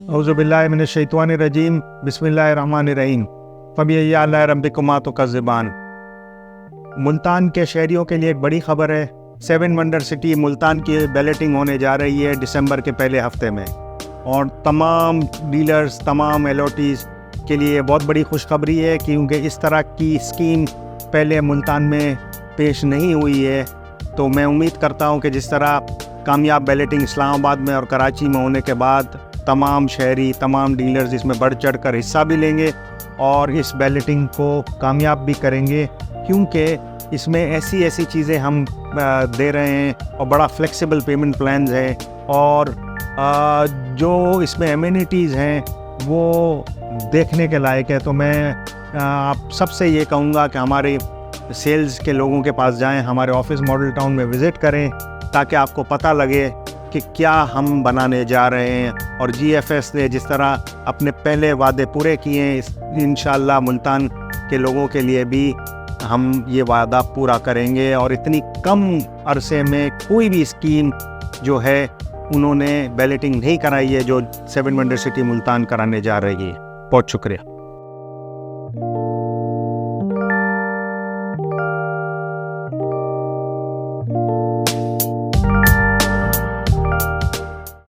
औज़ुबिल्लाहिमिनश्शैतानिर्रजीम बिस्मिल्लाहिर्रहमानिर्रहीम फ़बिअय्यि आलाइ रब्बिकुमा तुकज़्ज़िबान। मुल्तान के शहरियों के लिए एक बड़ी खबर है। 7 वंडर सिटी मुल्तान की बैलेटिंग होने जा रही है दिसंबर के पहले हफ्ते में, और तमाम डीलर्स, तमाम एलओटीज़ के लिए बहुत बड़ी खुशखबरी है, क्योंकि इस तरह की स्कीम पहले मुल्तान में पेश नहीं हुई है। तो मैं उम्मीद करता हूं कि जिस तरह कामयाब बैलेटिंग इस्लामाबाद में और कराची में होने के बाद तमाम शहरी, तमाम डीलर्स इसमें बढ़ चढ़ कर हिस्सा भी लेंगे और इस बैलेटिंग को कामयाब भी करेंगे, क्योंकि इसमें ऐसी ऐसी चीज़ें हम दे रहे हैं और बड़ा फ्लेक्सिबल पेमेंट प्लान्स है, और जो इसमें एमिनिटीज़ हैं वो देखने के लायक है। तो मैं आप सबसे ये कहूँगा कि हमारे सेल्स के लोगों के पास जाएं, हमारे ऑफिस मॉडल टाउन में विज़िट करें, ताकि आपको पता लगे कि क्या हम बनाने जा रहे हैं। और जीएफएस ने जिस तरह अपने पहले वादे पूरे किए हैं, इंशाअल्लाह मुल्तान के लोगों के लिए भी हम ये वादा पूरा करेंगे। और इतनी कम अरसे में कोई भी स्कीम जो है उन्होंने बैलेटिंग नहीं कराई है जो 7 वंडर सिटी मुल्तान कराने जा रही है। बहुत शुक्रिया।